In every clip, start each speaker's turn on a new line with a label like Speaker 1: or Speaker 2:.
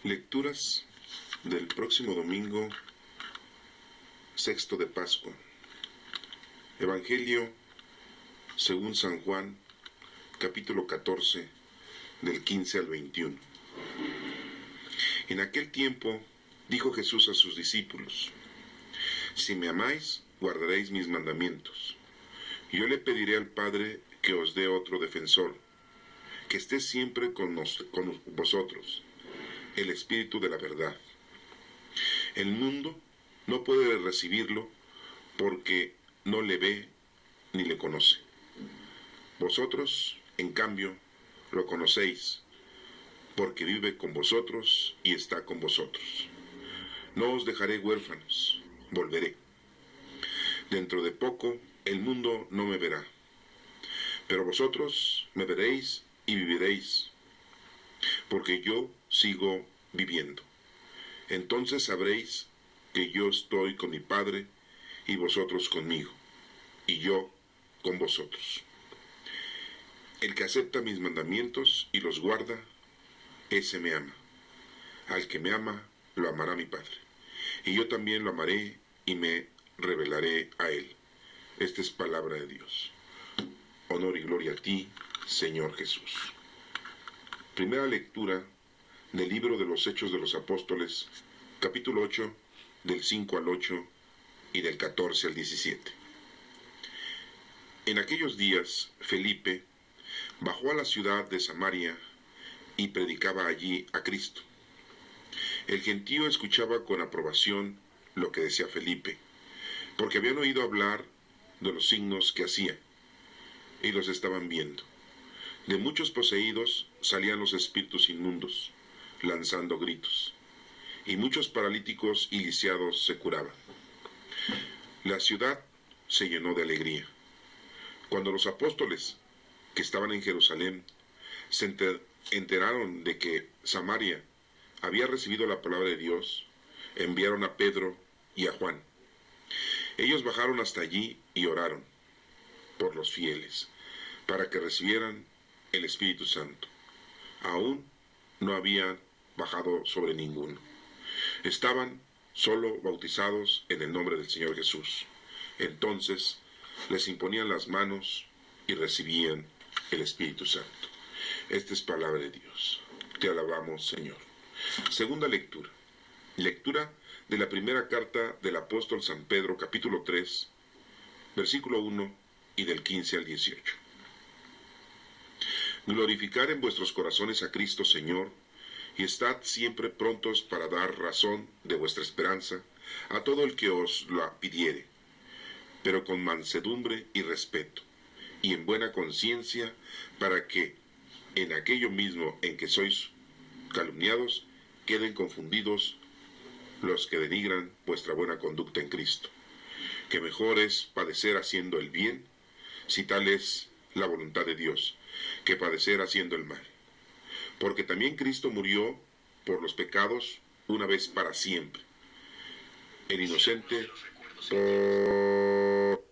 Speaker 1: Lecturas del próximo domingo, sexto de Pascua. Evangelio según San Juan, capítulo 14, del 15 al 21. En aquel tiempo dijo Jesús a sus discípulos: Si me amáis, guardaréis mis mandamientos. Yo le pediré al Padre que os dé otro defensor, que esté siempre con vosotros, el Espíritu de la verdad. El mundo no puede recibirlo porque no le ve ni le conoce. Vosotros, en cambio, lo conocéis, porque vive con vosotros y está con vosotros. No os dejaré huérfanos, volveré. Dentro de poco el mundo no me verá, pero vosotros me veréis y viviréis, porque yo sigo viviendo. Entonces sabréis que yo estoy con mi Padre y vosotros conmigo, y yo con vosotros. El que acepta mis mandamientos y los guarda, ese me ama. Al que me ama, lo amará mi Padre, y yo también lo amaré y me revelaré a él. Esta es palabra de Dios. Honor y gloria a ti, Señor Jesús. Primera lectura del libro de los Hechos de los Apóstoles, capítulo 8, del 5 al 8 y del 14 al 17. En aquellos días, Felipe bajó a la ciudad de Samaria y predicaba allí a Cristo. El gentío escuchaba con aprobación lo que decía Felipe, porque habían oído hablar de los signos que hacía, y los estaban viendo. De muchos poseídos salían los espíritus inmundos, lanzando gritos, y muchos paralíticos y lisiados se curaban. La ciudad se llenó de alegría. Cuando los apóstoles que estaban en Jerusalén se enteraron de que Samaria había recibido la palabra de Dios, enviaron a Pedro y a Juan. Ellos bajaron hasta allí y oraron por los fieles, para que recibieran el Espíritu Santo. Aún no habían bajado sobre ninguno. Estaban solo bautizados en el nombre del Señor Jesús. Entonces les imponían las manos y recibían el Espíritu Santo. Esta es palabra de Dios. Te alabamos, Señor. Segunda lectura. Lectura de la primera carta del apóstol San Pedro, capítulo 3, versículo 1 y del 15 al 18. Glorificad en vuestros corazones a Cristo Señor, y estad siempre prontos para dar razón de vuestra esperanza a todo el que os la pidiere, pero con mansedumbre y respeto, y en buena conciencia, para que en aquello mismo en que sois calumniados, queden confundidos los que denigran vuestra buena conducta en Cristo. Que mejor es padecer haciendo el bien, si tal es la voluntad de Dios, que padecer haciendo el mal. Porque también Cristo murió por los pecados una vez para siempre, el inocente por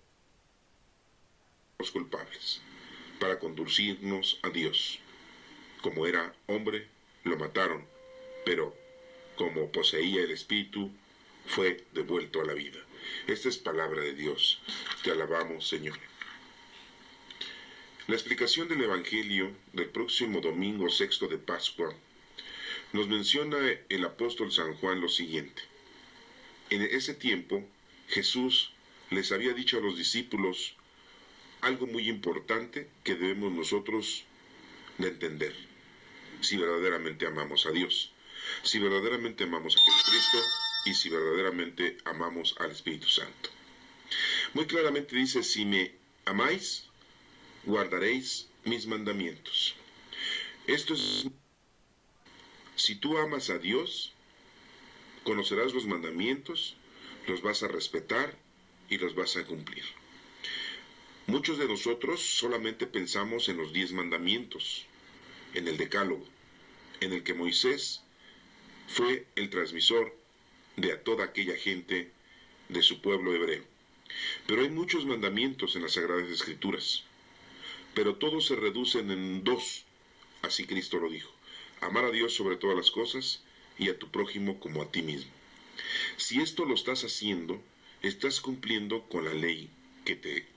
Speaker 1: los culpables, para conducirnos a Dios. Como era hombre, lo mataron, pero como poseía el Espíritu, fue devuelto a la vida. Esta es palabra de Dios. Te alabamos, Señor. La explicación del Evangelio del próximo domingo sexto de Pascua nos menciona el apóstol San Juan lo siguiente. En ese tiempo, Jesús les había dicho a los discípulos algo muy importante que debemos nosotros de entender, si verdaderamente amamos a Dios, si verdaderamente amamos a Jesucristo y si verdaderamente amamos al Espíritu Santo. Muy claramente dice: si me amáis, guardaréis mis mandamientos. Esto es: si tú amas a Dios, conocerás los mandamientos, los vas a respetar y los vas a cumplir. Muchos de nosotros solamente pensamos en los 10 mandamientos, en el Decálogo, en el que Moisés fue el transmisor de a toda aquella gente de su pueblo hebreo. Pero hay muchos mandamientos en las Sagradas Escrituras, pero todos se reducen en 2, así Cristo lo dijo: amar a Dios sobre todas las cosas y a tu prójimo como a ti mismo. Si esto lo estás haciendo, estás cumpliendo con la ley que te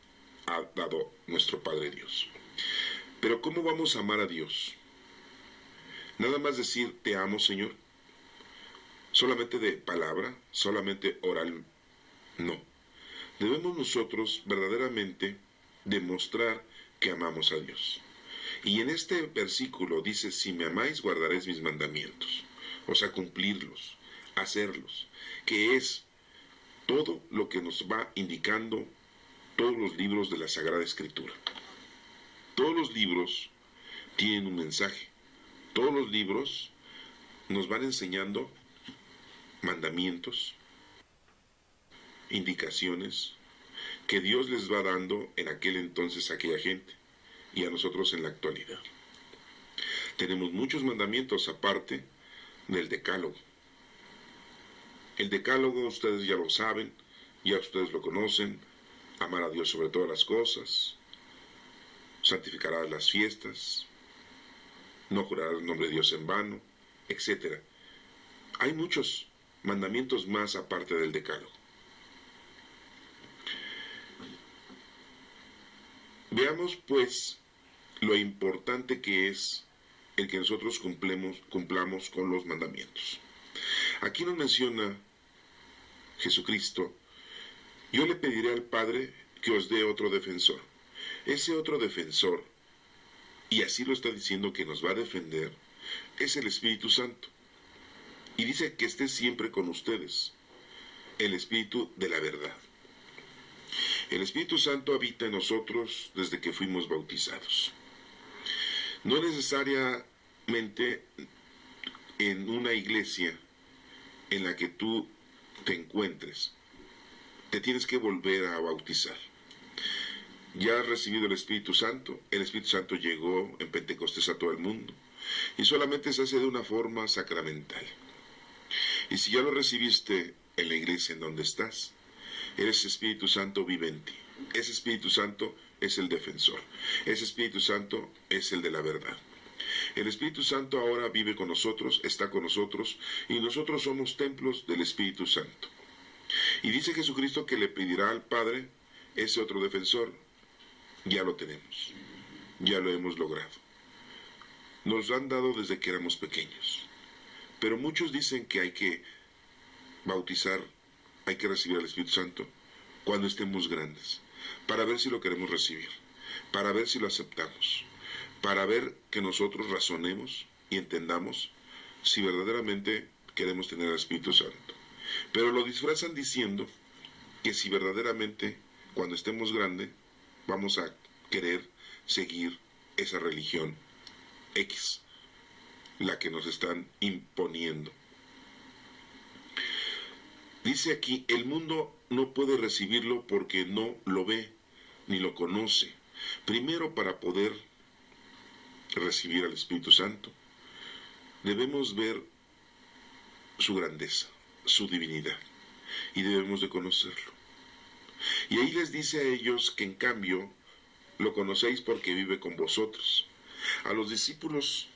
Speaker 1: ha dado nuestro Padre Dios. Pero ¿cómo vamos a amar a Dios? Nada más decir te amo, Señor. Solamente de palabra, solamente oral, no. Debemos nosotros verdaderamente demostrar que amamos a Dios. Y en este versículo dice, si me amáis, guardaréis mis mandamientos. O sea, cumplirlos, hacerlos, que es todo lo que nos va indicando todos los libros de la Sagrada Escritura. Todos los libros tienen un mensaje. Todos los libros nos van enseñando mandamientos, indicaciones que Dios les va dando en aquel entonces a aquella gente y a nosotros en la actualidad. Tenemos muchos mandamientos aparte del decálogo. El decálogo ustedes ya lo saben, ya ustedes lo conocen, amar a Dios sobre todas las cosas, santificarás las fiestas, no jurarás el nombre de Dios en vano, etc. Hay muchos mandamientos más aparte del decálogo. Veamos pues lo importante que es el que nosotros cumplamos con los mandamientos. Aquí nos menciona Jesucristo, yo le pediré al Padre que os dé otro defensor. Ese otro defensor, y así lo está diciendo que nos va a defender, es el Espíritu Santo. Y dice que esté siempre con ustedes, el Espíritu de la verdad. El Espíritu Santo habita en nosotros desde que fuimos bautizados. No necesariamente en una iglesia en la que tú te encuentres, te tienes que volver a bautizar. Ya has recibido el Espíritu Santo llegó en Pentecostés a todo el mundo, y solamente se hace de una forma sacramental. Y si ya lo recibiste en la iglesia en donde estás, ese Espíritu Santo vive en ti. Ese Espíritu Santo es el defensor. Ese Espíritu Santo es el de la verdad. El Espíritu Santo ahora vive con nosotros, está con nosotros, y nosotros somos templos del Espíritu Santo. Y dice Jesucristo que le pedirá al Padre ese otro defensor. Ya lo tenemos, ya lo hemos logrado. Nos lo han dado desde que éramos pequeños. Pero muchos dicen que hay que bautizar, hay que recibir al Espíritu Santo cuando estemos grandes, para ver si lo queremos recibir, para ver si lo aceptamos, para ver que nosotros razonemos y entendamos si verdaderamente queremos tener al Espíritu Santo. Pero lo disfrazan diciendo que si verdaderamente cuando estemos grandes vamos a querer seguir esa religión X, la que nos están imponiendo. Dice aquí, el mundo no puede recibirlo porque no lo ve ni lo conoce. Primero, para poder recibir al Espíritu Santo, debemos ver su grandeza, su divinidad, y debemos de conocerlo. Y ahí les dice a ellos que en cambio lo conocéis porque vive con vosotros. A los discípulos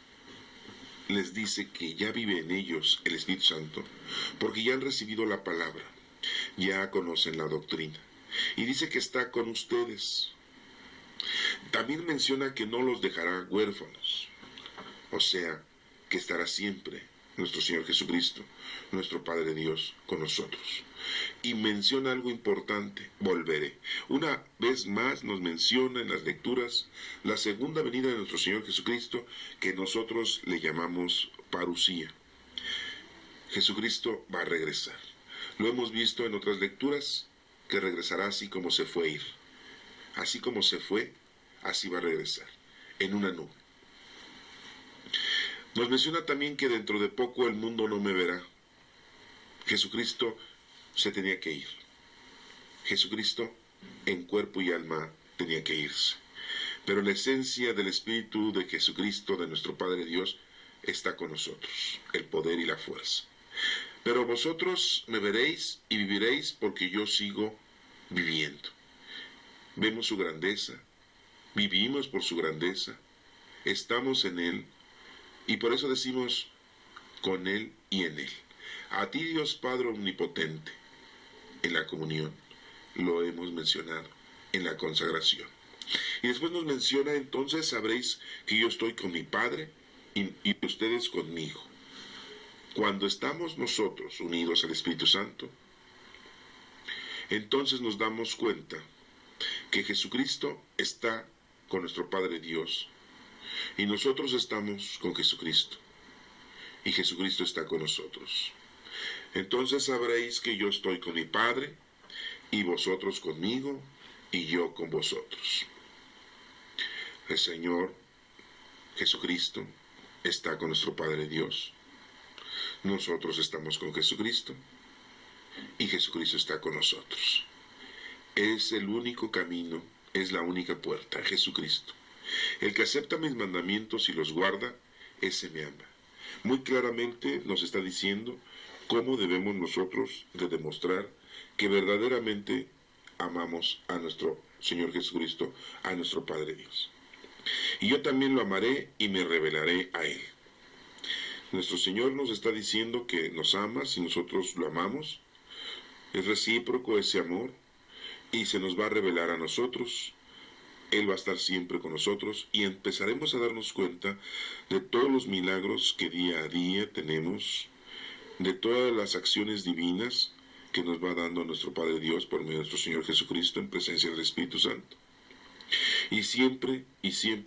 Speaker 1: les dice que ya vive en ellos el Espíritu Santo porque ya han recibido la palabra, ya conocen la doctrina. Y dice que está con ustedes. También menciona que no los dejará huérfanos, o sea, que estará siempre nuestro Señor Jesucristo, nuestro Padre Dios, con nosotros. Y menciona algo importante, volveré. Una vez más nos menciona en las lecturas la segunda venida de nuestro Señor Jesucristo, que nosotros le llamamos parusía. Jesucristo va a regresar. Lo hemos visto en otras lecturas, que regresará así como se fue a ir. Así como se fue, así va a regresar, en una nube. Nos menciona también que dentro de poco el mundo no me verá. Jesucristo se tenía que ir. Jesucristo en cuerpo y alma tenía que irse. Pero la esencia del Espíritu de Jesucristo, de nuestro Padre Dios, está con nosotros, el poder y la fuerza. Pero vosotros me veréis y viviréis porque yo sigo viviendo. Vemos su grandeza, vivimos por su grandeza, estamos en Él, y por eso decimos con Él y en Él. A ti, Dios Padre Omnipotente, en la comunión, lo hemos mencionado, en la consagración. Y después nos menciona, entonces sabréis que yo estoy con mi Padre y ustedes conmigo. Cuando estamos nosotros unidos al Espíritu Santo, entonces nos damos cuenta que Jesucristo está con nuestro Padre Dios y nosotros estamos con Jesucristo y Jesucristo está con nosotros. Entonces sabréis que yo estoy con mi Padre y vosotros conmigo y yo con vosotros. El Señor Jesucristo está con nuestro Padre Dios. Nosotros estamos con Jesucristo y Jesucristo está con nosotros. Es el único camino, es la única puerta, Jesucristo. El que acepta mis mandamientos y los guarda, ese me ama. Muy claramente nos está diciendo cómo debemos nosotros de demostrar que verdaderamente amamos a nuestro Señor Jesucristo, a nuestro Padre Dios. Y yo también lo amaré y me revelaré a Él. Nuestro Señor nos está diciendo que nos ama si nosotros lo amamos. Es recíproco ese amor y se nos va a revelar a nosotros. Él va a estar siempre con nosotros y empezaremos a darnos cuenta de todos los milagros que día a día tenemos, de todas las acciones divinas que nos va dando nuestro Padre Dios por medio de nuestro Señor Jesucristo en presencia del Espíritu Santo. Y siempre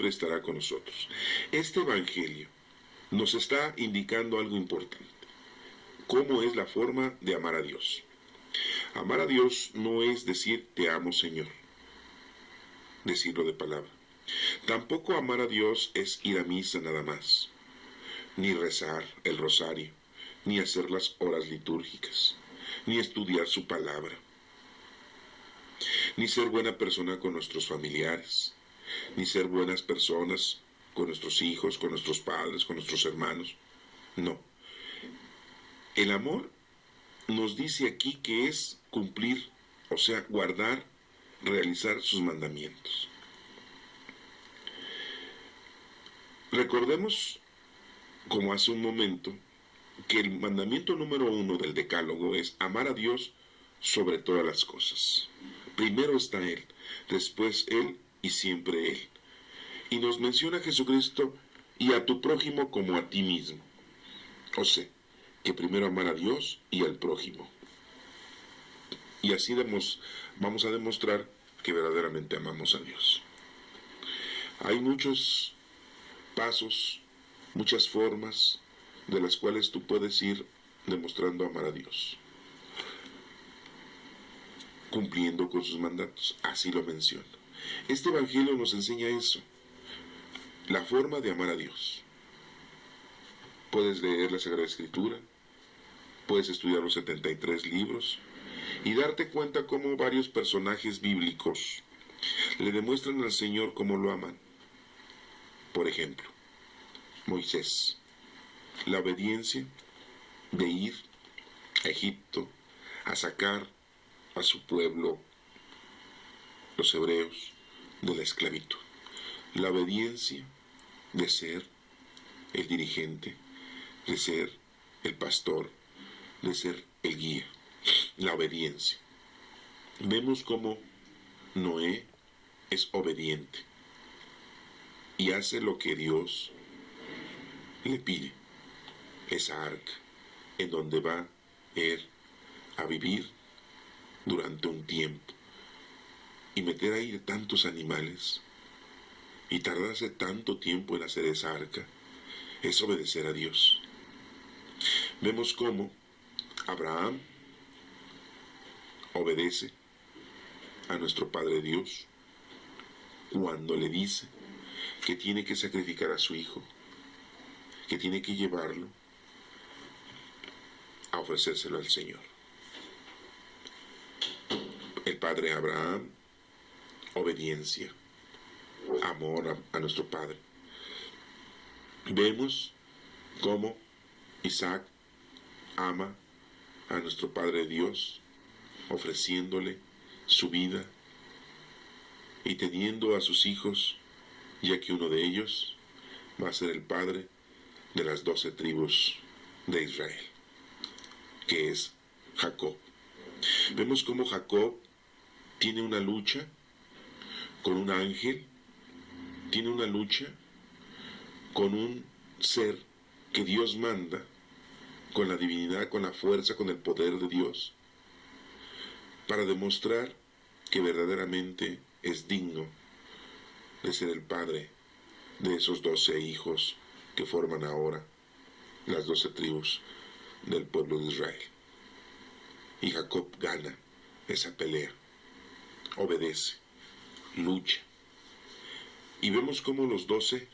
Speaker 1: estará con nosotros. Este Evangelio nos está indicando algo importante. ¿Cómo es la forma de amar a Dios? Amar a Dios no es decir te amo Señor, decirlo de palabra. Tampoco amar a Dios es ir a misa nada más, ni rezar el rosario, ni hacer las horas litúrgicas, ni estudiar su palabra, ni ser buena persona con nuestros familiares, ni ser buenas personas con nuestros hijos, con nuestros padres, con nuestros hermanos. No. El amor nos dice aquí que es cumplir, o sea, guardar, realizar sus mandamientos. Recordemos, como hace un momento, que el mandamiento número 1 del Decálogo es amar a Dios sobre todas las cosas. Primero está Él, después Él y siempre Él. Y nos menciona Jesucristo y a tu prójimo como a ti mismo. O sea, que primero amar a Dios y al prójimo. Y así vamos a demostrar que verdaderamente amamos a Dios. Hay muchos pasos, muchas formas de las cuales tú puedes ir demostrando amar a Dios, cumpliendo con sus mandatos. Así lo menciona. Este Evangelio nos enseña eso, la forma de amar a Dios. Puedes leer la Sagrada Escritura, puedes estudiar los 73 libros y darte cuenta cómo varios personajes bíblicos le demuestran al Señor cómo lo aman. Por ejemplo, Moisés, la obediencia de ir a Egipto a sacar a su pueblo, los hebreos, de la esclavitud. La obediencia de ser el dirigente, de ser el pastor, de ser el guía. La obediencia. Vemos cómo Noé es obediente y hace lo que Dios le pide. Esa arca en donde va él a vivir durante un tiempo y meter ahí tantos animales y tardarse tanto tiempo en hacer esa arca es obedecer a Dios. Vemos cómo Abraham obedece a nuestro Padre Dios cuando le dice que tiene que sacrificar a su hijo, que tiene que llevarlo a ofrecérselo al Señor. El Padre Abraham, obediencia, amor a nuestro Padre. Vemos cómo Isaac ama a nuestro Padre Dios, ofreciéndole su vida y teniendo a sus hijos, ya que uno de ellos va a ser el padre de las 12 tribus de Israel, que es Jacob. Vemos cómo Jacob tiene una lucha con un ángel, tiene una lucha con un ser que Dios manda, con la divinidad, con la fuerza, con el poder de Dios, para demostrar que verdaderamente es digno de ser el padre de esos 12 hijos que forman ahora las 12 tribus del pueblo de Israel. Y Jacob gana esa pelea, obedece, lucha. Y vemos cómo los 12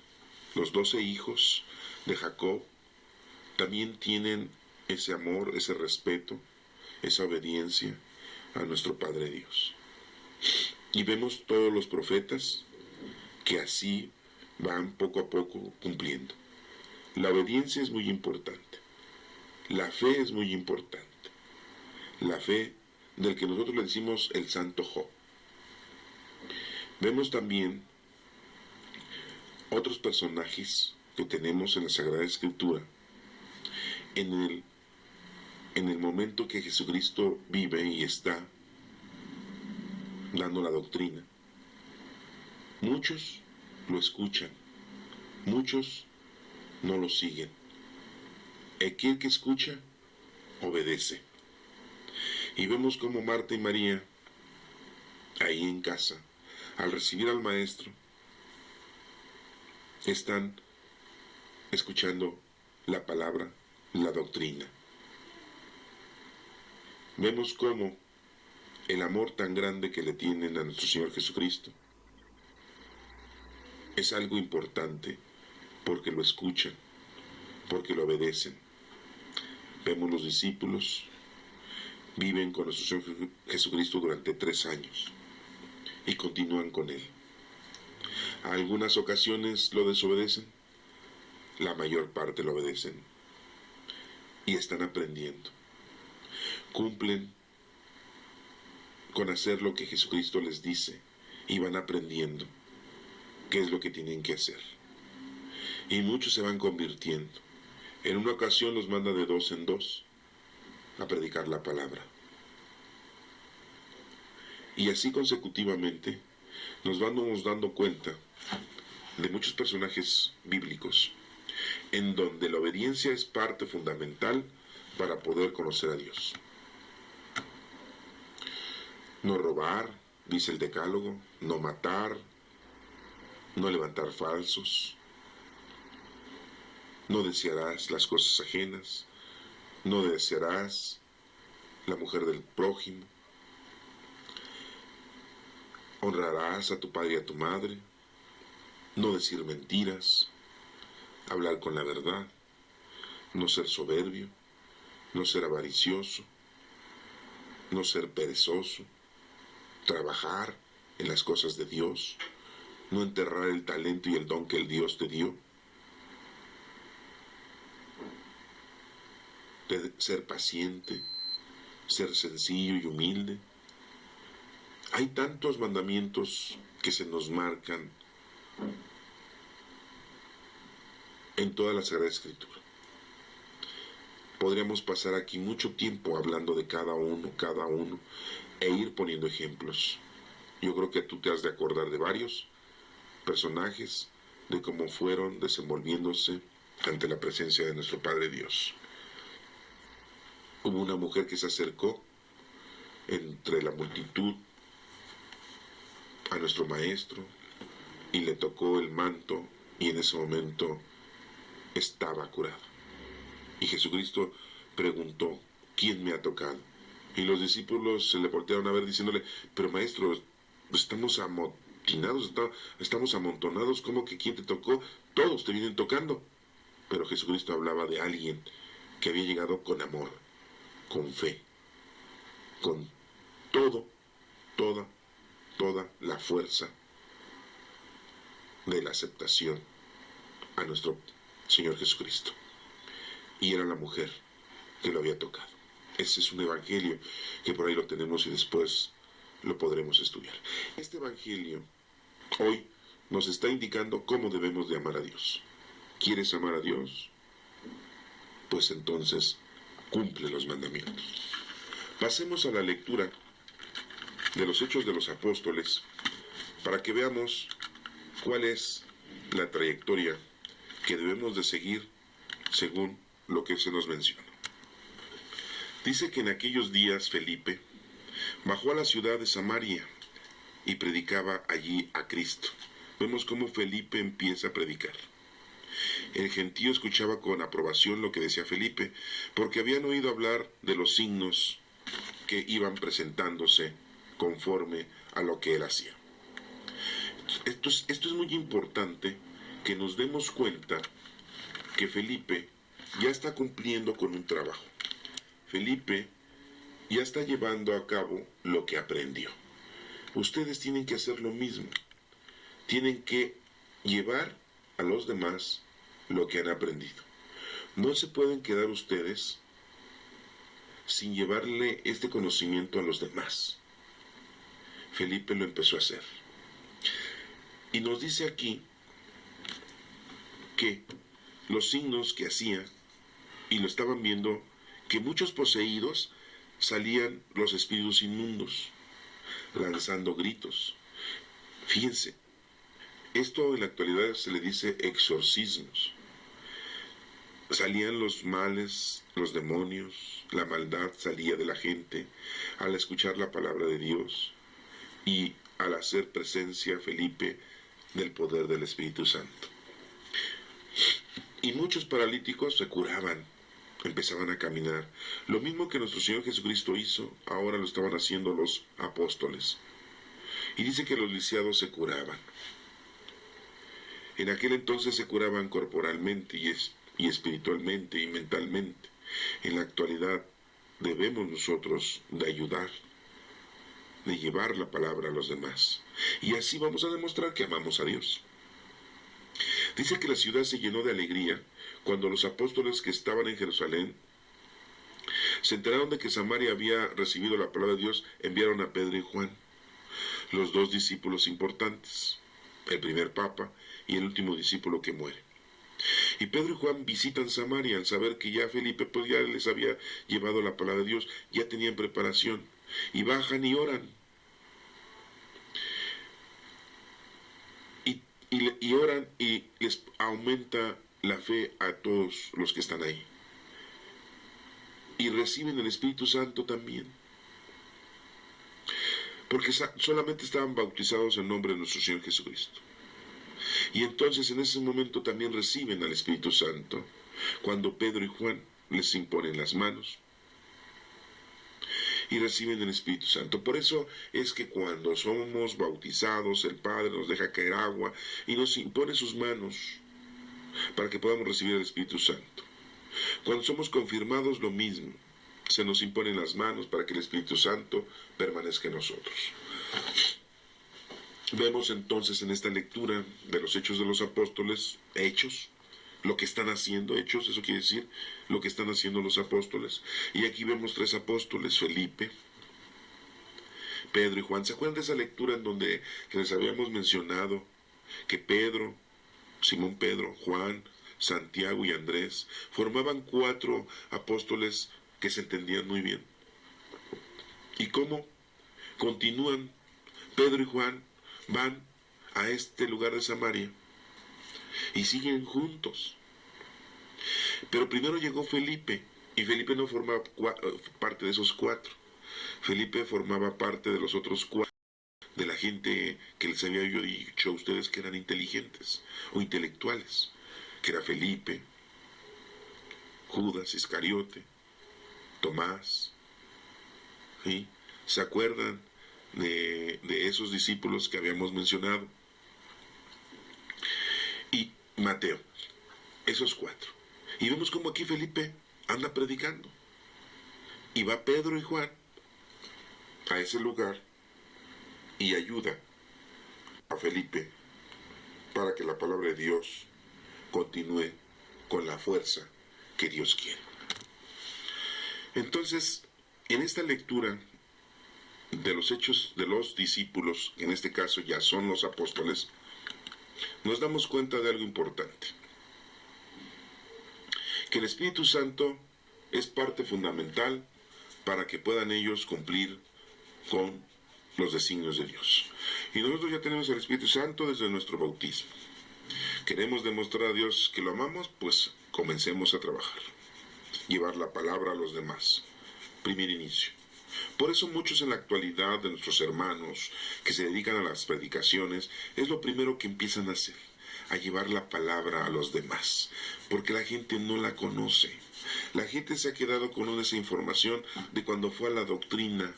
Speaker 1: hijos de Jacob también tienen ese amor, ese respeto, esa obediencia a nuestro Padre Dios. Y vemos todos los profetas que así van poco a poco cumpliendo. La obediencia es muy importante. La fe es muy importante. La fe del que nosotros le decimos el Santo Job. Vemos también otros personajes que tenemos en la Sagrada Escritura en el momento que Jesucristo vive y está dando la doctrina. Muchos lo escuchan, muchos no lo siguen. Aquel que escucha, obedece. Y vemos como Marta y María, ahí en casa, al recibir al Maestro, están escuchando la palabra, la doctrina. Vemos cómo el amor tan grande que le tienen a nuestro Señor Jesucristo es algo importante porque lo escuchan, porque lo obedecen. Vemos los discípulos, viven con nuestro Señor Jesucristo durante 3 años y continúan con Él. A algunas ocasiones lo desobedecen, la mayor parte lo obedecen y están aprendiendo. Cumplen con hacer lo que Jesucristo les dice y van aprendiendo qué es lo que tienen que hacer. Y muchos se van convirtiendo. En una ocasión los manda de 2 en 2 a predicar la palabra. Y así consecutivamente nos vamos dando cuenta de muchos personajes bíblicos en donde la obediencia es parte fundamental para poder conocer a Dios. No robar, dice el Decálogo, no matar, no levantar falsos, no desearás las cosas ajenas, no desearás la mujer del prójimo, honrarás a tu padre y a tu madre, no decir mentiras, hablar con la verdad, no ser soberbio, no ser avaricioso, no ser perezoso, trabajar en las cosas de Dios, no enterrar el talento y el don que el Dios te dio, de ser paciente, ser sencillo y humilde. Hay tantos mandamientos que se nos marcan en toda la Sagrada Escritura. Podríamos pasar aquí mucho tiempo hablando de cada uno, e ir poniendo ejemplos. Yo creo que tú te has de acordar de varios personajes, de cómo fueron desenvolviéndose ante la presencia de nuestro Padre Dios. Hubo una mujer que se acercó entre la multitud a nuestro Maestro y le tocó el manto y en ese momento estaba curada. Y Jesucristo preguntó, ¿quién me ha tocado? Y los discípulos se le voltearon a ver diciéndole, pero Maestro, estamos amotinados, estamos amontonados, ¿cómo que quién te tocó? Todos te vienen tocando. Pero Jesucristo hablaba de alguien que había llegado con amor, con fe, con toda la fuerza de la aceptación a nuestro Señor Jesucristo. Y era la mujer que lo había tocado. Ese es un evangelio que por ahí lo tenemos y después lo podremos estudiar. Este evangelio hoy nos está indicando cómo debemos de amar a Dios. ¿Quieres amar a Dios? pues entonces cumple los mandamientos. Pasemos a la lectura de los Hechos de los Apóstoles para que veamos cuál es la trayectoria que debemos de seguir según lo que se nos menciona. Dice que en aquellos días Felipe bajó a la ciudad de Samaria y predicaba allí a Cristo. Vemos cómo Felipe empieza a predicar. El gentío escuchaba con aprobación lo que decía Felipe, porque habían oído hablar de los signos que iban presentándose conforme a lo que él hacía. Esto es muy importante que nos demos cuenta que Felipe ya está cumpliendo con un trabajo. Felipe ya está llevando a cabo lo que aprendió. Ustedes tienen que hacer lo mismo. Tienen que llevar a los demás lo que han aprendido. No se pueden quedar ustedes sin llevarle este conocimiento a los demás. Felipe lo empezó a hacer. Y nos dice aquí que los signos que hacía, y lo estaban viendo, que muchos poseídos salían los espíritus inmundos, lanzando gritos. Fíjense, esto en la actualidad se le dice exorcismos. Salían los males, los demonios, la maldad salía de la gente al escuchar la palabra de Dios y al hacer presencia Felipe del poder del Espíritu Santo. Y muchos paralíticos se curaban, empezaban a caminar. Lo mismo que nuestro Señor Jesucristo hizo, ahora lo estaban haciendo los apóstoles. Y dice que los lisiados se curaban. En aquel entonces se curaban corporalmente y espiritualmente y mentalmente. En la actualidad debemos nosotros de ayudar, de llevar la palabra a los demás. Y así vamos a demostrar que amamos a Dios. Dice que la ciudad se llenó de alegría cuando los apóstoles que estaban en Jerusalén se enteraron de que Samaria había recibido la palabra de Dios. Enviaron a Pedro y Juan, los dos discípulos importantes, el primer papa y el último discípulo que muere. Y Pedro y Juan visitan Samaria al saber que ya Felipe pues ya les había llevado la palabra de Dios, ya tenían preparación, y bajan y oran. Y oran y les aumenta la fe a todos los que están ahí. Y reciben el Espíritu Santo también. Porque solamente estaban bautizados en nombre de nuestro Señor Jesucristo. Y entonces en ese momento también reciben al Espíritu Santo, cuando Pedro y Juan les imponen las manos y reciben el Espíritu Santo. Por eso es que cuando somos bautizados, el Padre nos deja caer agua y nos impone sus manos para que podamos recibir el Espíritu Santo. Cuando somos confirmados, lo mismo. Se nos imponen las manos para que el Espíritu Santo permanezca en nosotros. Vemos entonces en esta lectura de los Hechos de los Apóstoles, hechos, lo que están haciendo, hechos, eso quiere decir lo que están haciendo los apóstoles. Y aquí vemos tres apóstoles, Felipe, Pedro y Juan. ¿Se acuerdan de esa lectura en donde les habíamos mencionado que Pedro, Simón Pedro, Juan, Santiago y Andrés formaban cuatro apóstoles que se entendían muy bien? ¿Y cómo continúan? Pedro y Juan van a este lugar de Samaria y siguen juntos. Pero primero llegó Felipe, y Felipe no formaba parte de esos cuatro. Felipe formaba parte de los otros cuatro, de la gente que les había yo dicho a ustedes que eran inteligentes o intelectuales, que era Felipe, Judas Iscariote, Tomás. ¿Sí? ¿Se acuerdan de esos discípulos que habíamos mencionado? Y Mateo, esos cuatro. Y vemos como aquí Felipe anda predicando. Y va Pedro y Juan a ese lugar y ayuda a Felipe para que la palabra de Dios continúe con la fuerza que Dios quiere. Entonces, en esta lectura de los hechos de los discípulos, en este caso ya son los apóstoles, nos damos cuenta de algo importante. que el Espíritu Santo es parte fundamental para que puedan ellos cumplir con los designios de Dios. Y nosotros ya tenemos el Espíritu Santo desde nuestro bautismo. ¿Queremos demostrar a Dios que lo amamos? Pues comencemos a trabajar. Llevar la palabra a los demás. Primer inicio. Por eso muchos en la actualidad de nuestros hermanos que se dedican a las predicaciones, es lo primero que empiezan a hacer, a llevar la palabra a los demás, porque la gente no la conoce. La gente se ha quedado con esa información de cuando fue a la doctrina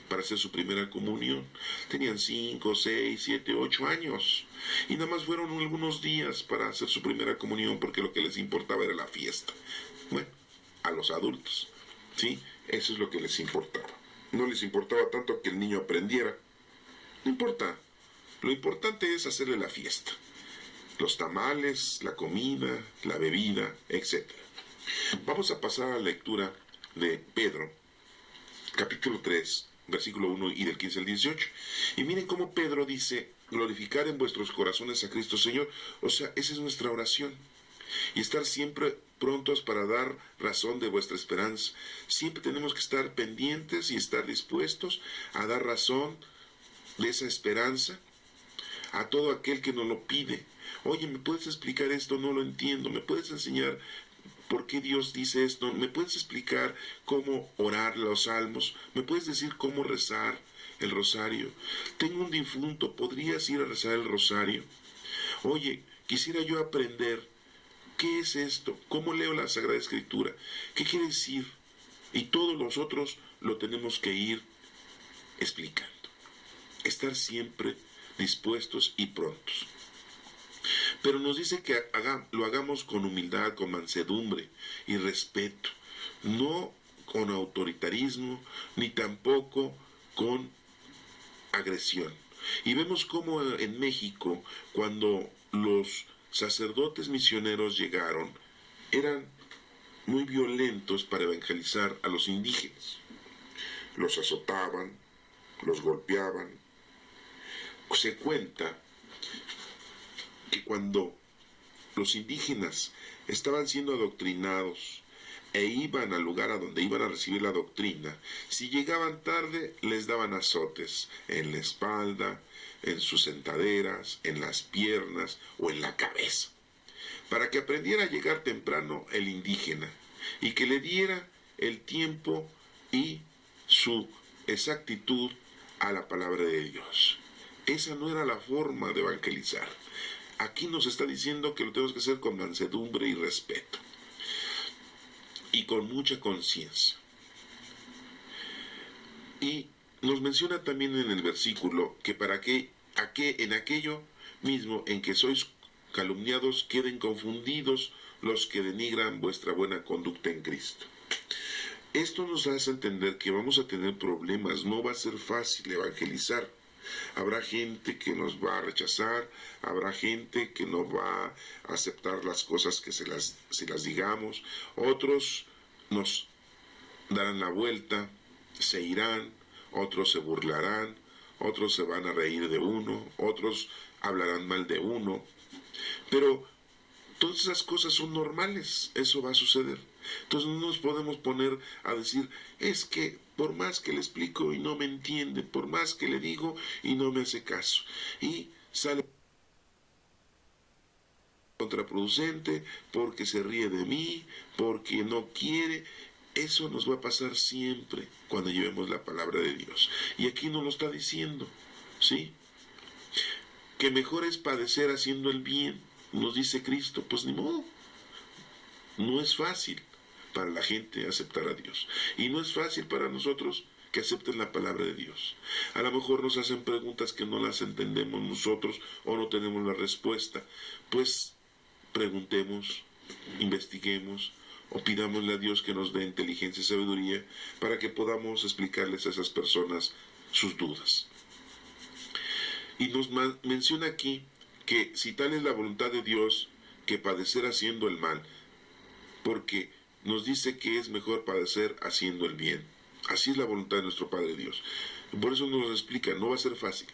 Speaker 1: para hacer su primera comunión. Tenían 5, 6, 7, 8 años. Y nada más fueron algunos días para hacer su primera comunión porque lo que les importaba era la fiesta. Bueno, a los adultos, ¿sí? Eso es lo que les importaba. No les importaba tanto que el niño aprendiera. No importa. Lo importante es hacerle la fiesta. Los tamales, la comida, la bebida, etc. Vamos a pasar a la lectura de Pedro, capítulo 3, versículo 1 y del 15 al 18. Y miren cómo Pedro dice, glorificar en vuestros corazones a Cristo Señor. O sea, esa es nuestra oración. Y estar siempre prontos para dar razón de vuestra esperanza. Siempre tenemos que estar pendientes y estar dispuestos a dar razón de esa esperanza a todo aquel que nos lo pide. Oye, ¿me puedes explicar esto? No lo entiendo. ¿Me puedes enseñar por qué Dios dice esto? ¿Me puedes explicar cómo orar los salmos? ¿Me puedes decir cómo rezar el rosario? Tengo un difunto, ¿podrías ir a rezar el rosario? Oye, quisiera yo aprender qué es esto, cómo leo la Sagrada Escritura, qué quiere decir. Y todos nosotros lo tenemos que ir explicando. Estar siempre dispuestos y prontos. Pero nos dice que lo hagamos con humildad, con mansedumbre y respeto, no con autoritarismo, ni tampoco con agresión. Y vemos cómo en México, cuando los sacerdotes misioneros llegaron, eran muy violentos para evangelizar a los indígenas. Los azotaban, los golpeaban. Se cuenta que cuando los indígenas estaban siendo adoctrinados e iban al lugar a donde iban a recibir la doctrina, si llegaban tarde les daban azotes en la espalda, en sus sentaderas, en las piernas o en la cabeza, para que aprendiera a llegar temprano el indígena y que le diera el tiempo y su exactitud a la palabra de Dios. Esa no era la forma de evangelizar. Aquí nos está diciendo que lo tenemos que hacer con mansedumbre y respeto y con mucha conciencia. Y nos menciona también en el versículo que en aquello mismo en que sois calumniados queden confundidos los que denigran vuestra buena conducta en Cristo. Esto nos hace entender que vamos a tener problemas, no va a ser fácil evangelizar. Habrá gente que nos va a rechazar, habrá gente que no va a aceptar las cosas que se las digamos, otros nos darán la vuelta, se irán, otros se burlarán, otros se van a reír de uno, otros hablarán mal de uno, pero todas esas cosas son normales, eso va a suceder. Entonces no nos podemos poner a decir, es que por más que le explico y no me entiende, por más que le digo y no me hace caso, y sale contraproducente porque se ríe de mí, porque no quiere. Eso nos va a pasar siempre cuando llevemos la palabra de Dios. Y aquí nos lo está diciendo, ¿sí? Que mejor es padecer haciendo el bien, nos dice Cristo, pues ni modo. No es fácil para la gente aceptar a Dios. Y no es fácil para nosotros que acepten la palabra de Dios. A lo mejor nos hacen preguntas que no las entendemos nosotros o no tenemos la respuesta. Pues preguntemos, investiguemos o pidámosle a Dios que nos dé inteligencia y sabiduría para que podamos explicarles a esas personas sus dudas. Y nos menciona aquí que si tal es la voluntad de Dios, que padecer haciendo el mal, porque nos dice que es mejor padecer haciendo el bien. Así es la voluntad de nuestro Padre Dios. Por eso nos explica, no va a ser fácil.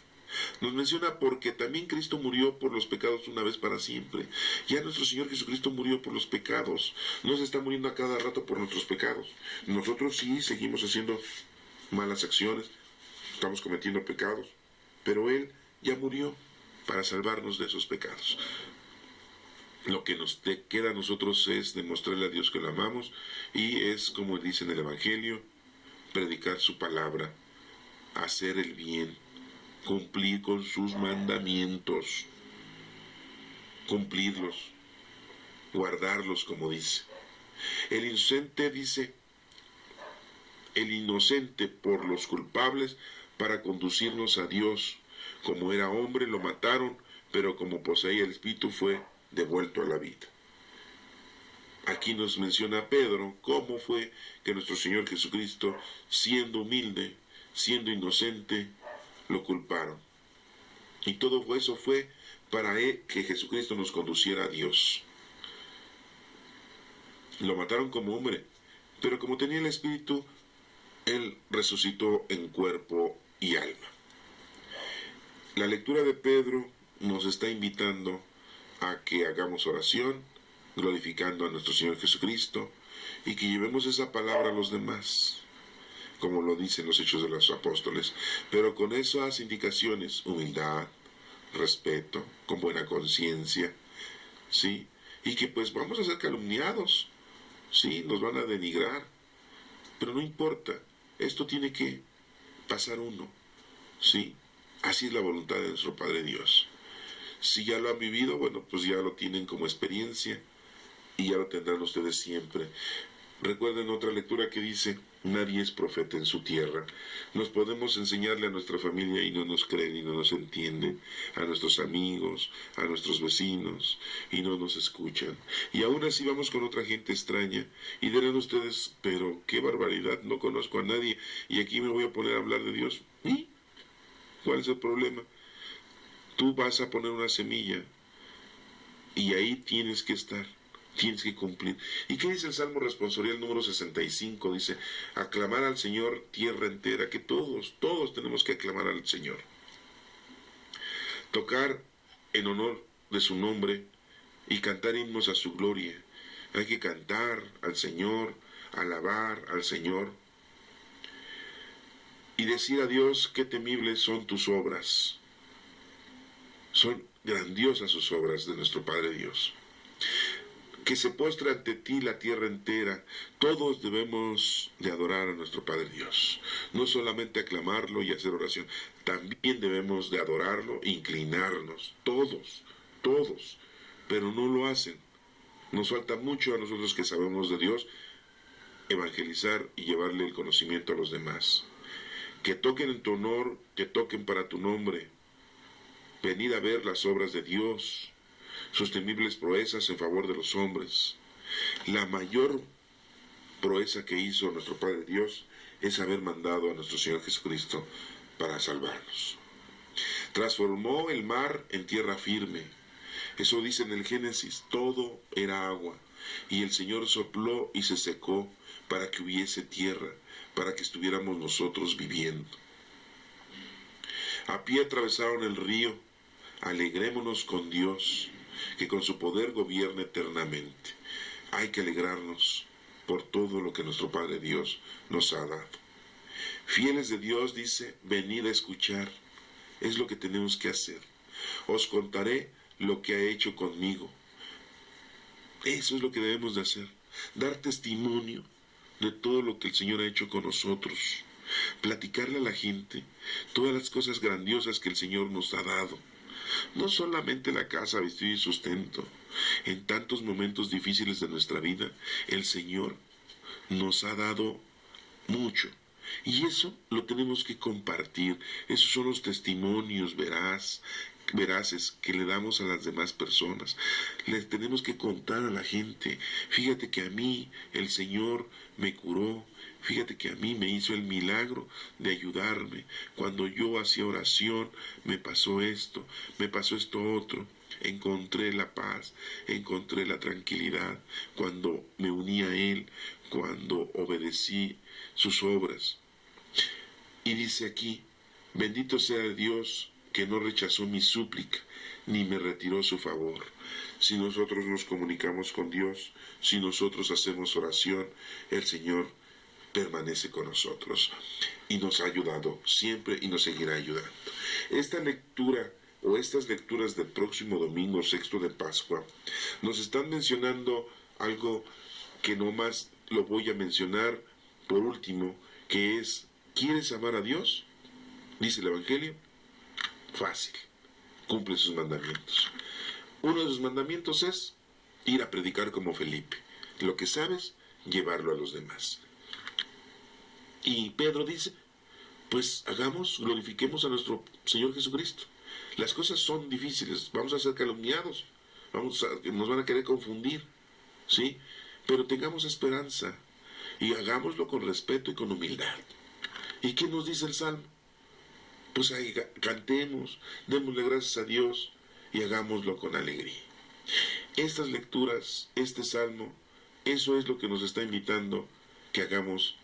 Speaker 1: Nos menciona porque también Cristo murió por los pecados una vez para siempre. Ya nuestro Señor Jesucristo murió por los pecados. No se está muriendo a cada rato por nuestros pecados. Nosotros sí seguimos haciendo malas acciones, estamos cometiendo pecados, pero Él ya murió para salvarnos de esos pecados. Lo que nos queda a nosotros es demostrarle a Dios que lo amamos, y es, como dice en el Evangelio, predicar su palabra, hacer el bien, cumplir con sus mandamientos, cumplirlos, guardarlos, como dice. El inocente dice, el inocente por los culpables para conducirnos a Dios. Como era hombre lo mataron, pero como poseía el Espíritu fue devuelto a la vida. Aquí nos menciona Pedro cómo fue que nuestro Señor Jesucristo, siendo humilde, siendo inocente, lo culparon. Y todo eso fue para que Jesucristo nos conduciera a Dios. Lo mataron como hombre, pero como tenía el Espíritu, Él resucitó en cuerpo y alma. La lectura de Pedro nos está invitando a que hagamos oración, glorificando a nuestro Señor Jesucristo, y que llevemos esa palabra a los demás, como lo dicen los Hechos de los Apóstoles, pero con esas indicaciones: humildad, respeto, con buena conciencia, ¿sí? Y que pues vamos a ser calumniados, ¿sí? Nos van a denigrar, pero no importa, esto tiene que pasar uno, ¿sí? Así es la voluntad de nuestro Padre Dios. Si ya lo han vivido, bueno, pues ya lo tienen como experiencia, y ya lo tendrán ustedes siempre. Recuerden otra lectura que dice: nadie es profeta en su tierra. Nos podemos enseñarle a nuestra familia y no nos creen y no nos entienden, a nuestros amigos, a nuestros vecinos, y no nos escuchan. Y aún así vamos con otra gente extraña y dirán ustedes: pero qué barbaridad, no conozco a nadie y aquí me voy a poner a hablar de Dios. ¿Y cuál es el problema? Tú vas a poner una semilla y ahí tienes que estar, tienes que cumplir. ¿Y qué dice el Salmo responsorial número 65? Dice: aclamar al Señor tierra entera, que todos tenemos que aclamar al Señor. Tocar en honor de su nombre y cantar himnos a su gloria. Hay que cantar al Señor, alabar al Señor y decir a Dios: qué temibles son tus obras. Son grandiosas sus obras de nuestro Padre Dios. Que se postre ante ti la tierra entera. Todos debemos de adorar a nuestro Padre Dios. No solamente aclamarlo y hacer oración, también debemos de adorarlo, inclinarnos. Todos. Pero no lo hacen. Nos falta mucho a nosotros que sabemos de Dios evangelizar y llevarle el conocimiento a los demás. Que toquen en tu honor, que toquen para tu nombre. Venid a ver las obras de Dios, sus temibles proezas en favor de los hombres. La mayor proeza que hizo nuestro Padre Dios es haber mandado a nuestro Señor Jesucristo para salvarnos. Transformó el mar en tierra firme. Eso dice en el Génesis: todo era agua, y el Señor sopló y se secó para que hubiese tierra, para que estuviéramos nosotros viviendo. A pie atravesaron el río. Alegrémonos con Dios, que con su poder gobierna eternamente. Hay que alegrarnos por todo lo que nuestro Padre Dios nos ha dado. Fieles de Dios, dice: venid a escuchar. Es lo que tenemos que hacer. Os contaré lo que ha hecho conmigo. Eso es lo que debemos de hacer. Dar testimonio de todo lo que el Señor ha hecho con nosotros. Platicarle a la gente todas las cosas grandiosas que el Señor nos ha dado. No solamente la casa, vestido y sustento. En tantos momentos difíciles de nuestra vida, el Señor nos ha dado mucho. Y eso lo tenemos que compartir. Esos son los testimonios veraces que le damos a las demás personas. Les tenemos que contar a la gente: fíjate que a mí el Señor me curó. Fíjate que a mí me hizo el milagro de ayudarme. Cuando yo hacía oración, me pasó esto otro. Encontré la paz, encontré la tranquilidad cuando me uní a Él, cuando obedecí sus obras. Y dice aquí: bendito sea Dios que no rechazó mi súplica, ni me retiró su favor. Si nosotros nos comunicamos con Dios, si nosotros hacemos oración, el Señor permanece con nosotros y nos ha ayudado siempre y nos seguirá ayudando. Esta lectura o estas lecturas del próximo domingo sexto de Pascua nos están mencionando algo que nomás lo voy a mencionar por último, que es: ¿quieres amar a Dios? Dice el Evangelio, fácil, cumple sus mandamientos. Uno de sus mandamientos es ir a predicar como Felipe. Lo que sabes, llevarlo a los demás. Y Pedro dice, pues hagamos, glorifiquemos a nuestro Señor Jesucristo. Las cosas son difíciles, vamos a ser calumniados, nos van a querer confundir, ¿sí? Pero tengamos esperanza y hagámoslo con respeto y con humildad. ¿Y qué nos dice el Salmo? Pues ahí cantemos, démosle gracias a Dios y hagámoslo con alegría. Estas lecturas, este Salmo, eso es lo que nos está invitando que hagamos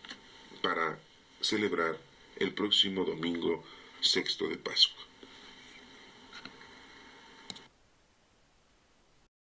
Speaker 1: para celebrar el próximo domingo sexto de Pascua.